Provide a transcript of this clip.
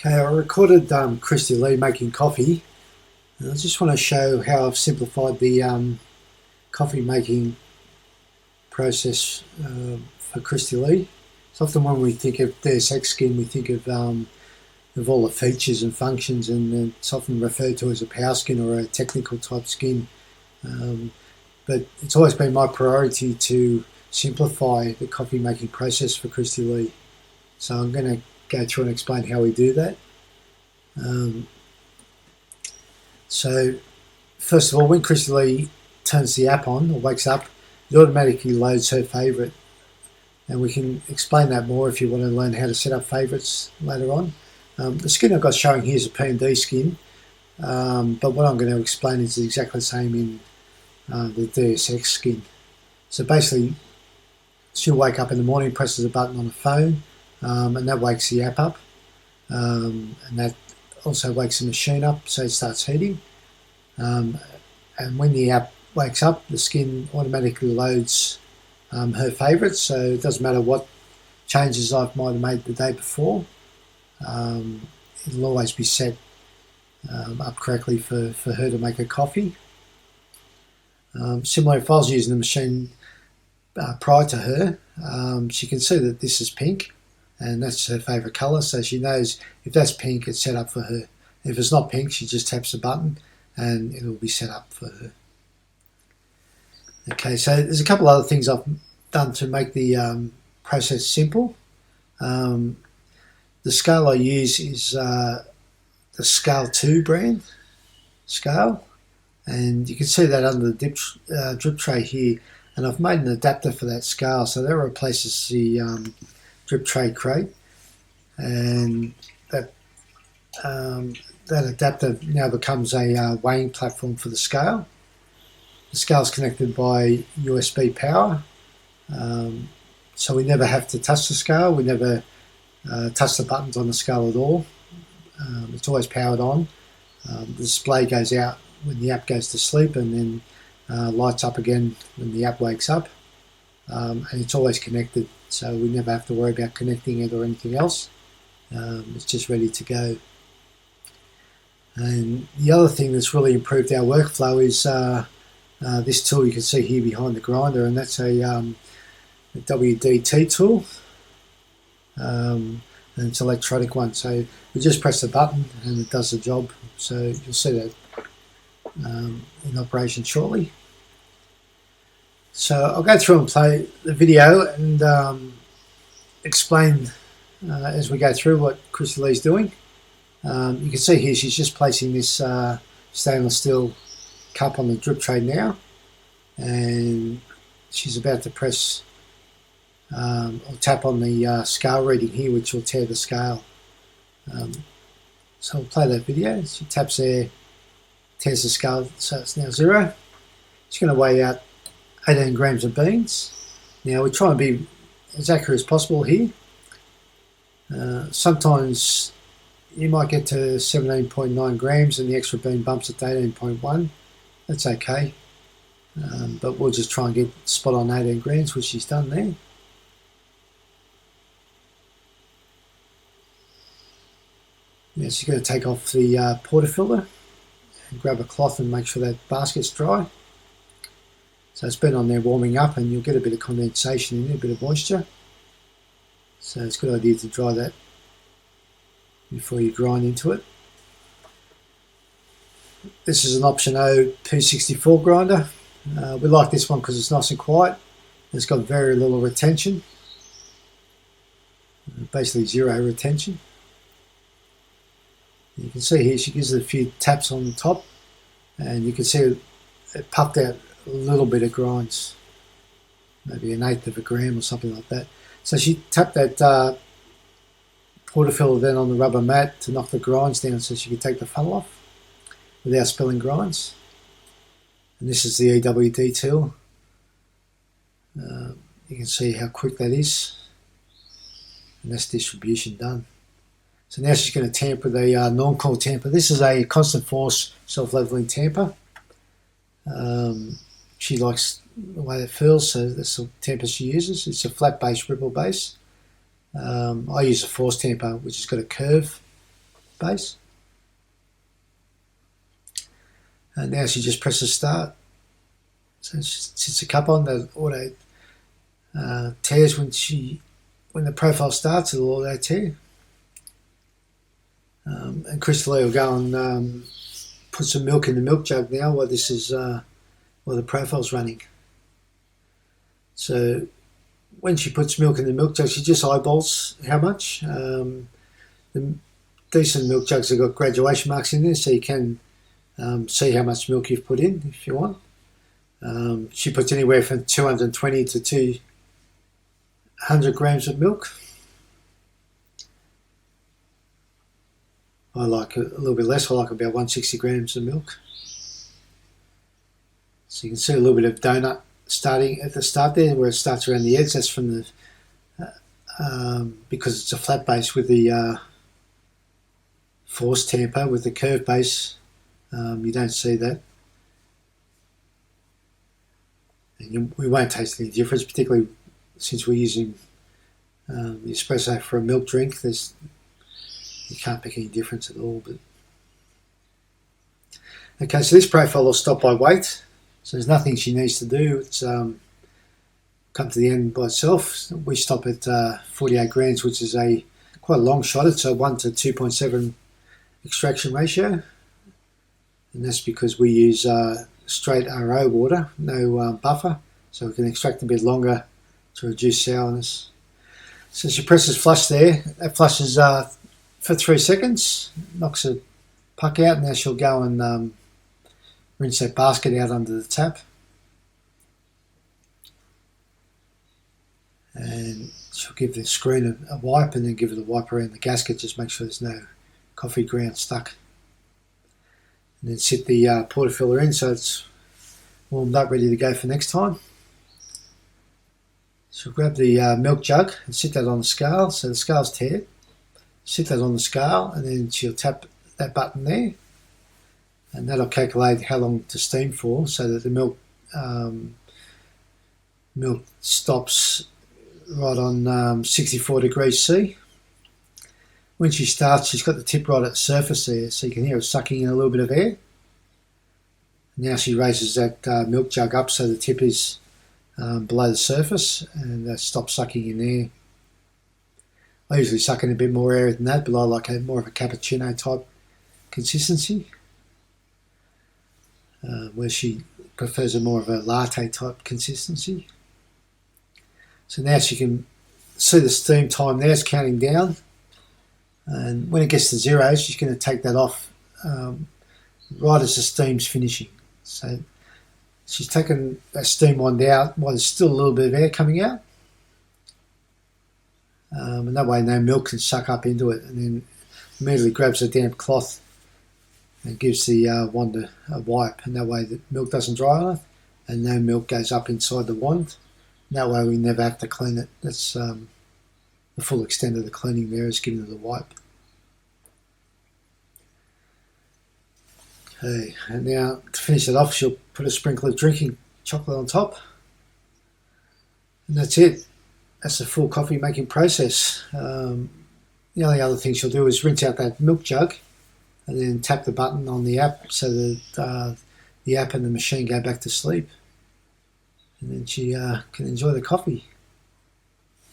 Okay, I recorded Christy Lee making coffee, and I just want to show how I've simplified the coffee making process for Christy Lee. So often when we think of Deus Ex Skin, we think of all the features and functions, and it's often referred to as a power skin or a technical type skin. But it's always been my priority to simplify the coffee making process for Christy Lee. So I'm going to go through and explain how we do that. So first of all, when Christy Lee turns the app on or wakes up, it automatically loads her favourite, and we can explain that more if you want to learn how to set up favourites later on. The skin I've got showing here is a P&D skin, but what I'm going to explain is exactly the same in the Deus Ex skin. So basically, she'll wake up in the morning, presses a button on the phone, and that wakes the app up, and that also wakes the machine up, so it starts heating. And when the app wakes up, the skin automatically loads her favourites, so it doesn't matter what changes I might have made the day before. It'll always be set up correctly for her to make a coffee. Similar, if I was using the machine prior to her, she can see that this is pink, and that's her favourite colour, so she knows if that's pink, it's set up for her. If it's not pink, she just taps the button and it'll be set up for her. Okay, so there's a couple other things I've done to make the process simple. The scale I use is the Scale 2 brand scale, and you can see that under the drip tray here, and I've made an adapter for that scale, so that replaces the drip tray crate, and that adapter now becomes a weighing platform for the scale. The scale is connected by USB power, so we never have to touch the scale. We never touch the buttons on the scale at all. It's always powered on. The display goes out when the app goes to sleep, and then lights up again when the app wakes up, and it's always connected, so we never have to worry about connecting it or anything else. It's just ready to go. And the other thing that's really improved our workflow is this tool you can see here behind the grinder, and that's a WDT tool, and it's an electronic one, so we just press the button and it does the job. So you'll see that in operation shortly. So I'll go through and play the video and explain as we go through what Christy Lee's doing. You can see here she's just placing this stainless steel cup on the drip tray now, and she's about to press or tap on the scale reading here, which will tear the scale. So I'll play that video. She taps there, tears the scale, so it's now 0. She's going to weigh out 18 grams of beans. Now we try and be as accurate as possible here. Sometimes you might get to 17.9 grams and the extra bean bumps it to 18.1. That's okay, but we'll just try and get spot on 18 grams, which she's done there. Now she's going to take off the portafilter and grab a cloth and make sure that basket's dry. So it's been on there warming up, and you'll get a bit of condensation in there, a bit of moisture. So it's a good idea to dry that before you grind into it. This is an Option O P64 grinder. We like this one because it's nice and quiet. It's got very little retention, basically 0 retention. You can see here she gives it a few taps on the top, and you can see it puffed out a little bit of grinds, maybe 1/8 of a gram or something like that. So she tapped that portafilter then on the rubber mat to knock the grinds down so she could take the funnel off without spilling grinds. And this is the EWD tool. You can see how quick that is, and that's distribution done. So now she's going to tamper the non-core tamper. This is a constant force self-leveling tamper. She likes the way it feels, so that's the tamper she uses. It's a flat base, ripple base. I use a force tamper, which has got a curve, base. And now she just presses start. So she sits the cup on, the auto tears when the profile starts, it'll auto tear. And Crystal Lee will go and put some milk in the milk jug now while this is while the profile's running. So when she puts milk in the milk jug, she just eyeballs how much. The decent milk jugs have got graduation marks in there, so you can see how much milk you've put in if you want. She puts anywhere from 220 to 200 grams of milk. I like a little bit less. I like about 160 grams of milk. So you can see a little bit of donut starting at the start there, where it starts around the edge. That's from the because it's a flat base with the force tamper. With the curved base, you don't see that. And we won't taste any difference, particularly since we're using the espresso for a milk drink. You can't pick any difference at all. But okay, so this profile will stop by weight. So there's nothing she needs to do. It's come to the end by itself. We stop at 48 grams, which is quite a long shot. It's a 1 to 2.7 extraction ratio. And that's because we use straight RO water, no buffer. So we can extract a bit longer to reduce sourness. So she presses flush there. That flushes for 3 seconds, knocks a puck out. Now she'll go and rinse that basket out under the tap. And she'll give the screen a wipe and then give it a wipe around the gasket, just make sure there's no coffee ground stuck. And then sit the portafilter in so it's warmed up, ready to go for next time. She'll grab the milk jug and sit that on the scale, so the scale's tared. Sit that on the scale and then she'll tap that button there, and that'll calculate how long to steam for, so that the milk stops right on 64 degrees C. When she starts, she's got the tip right at the surface there, so you can hear it sucking in a little bit of air. Now she raises that milk jug up so the tip is below the surface, and that stops sucking in air. I usually suck in a bit more air than that, but I like more of a cappuccino type consistency, where she prefers more of a latte type consistency. So now she can see the steam time there, it's counting down, and when it gets to 0, she's going to take that off right as the steam's finishing. So she's taken that steam wand out while there's still a little bit of air coming out. And that way no milk can suck up into it, and then immediately grabs a damp cloth and gives the wand a wipe, and that way the milk doesn't dry on it and no milk goes up inside the wand. And that way we never have to clean it. That's the full extent of the cleaning there, is giving it a wipe. Okay, and now to finish it off, she'll put a sprinkle of drinking chocolate on top, and that's it. That's the full coffee making process. The only other thing she'll do is rinse out that milk jug and then tap the button on the app so that the app and the machine go back to sleep. And then she can enjoy the coffee.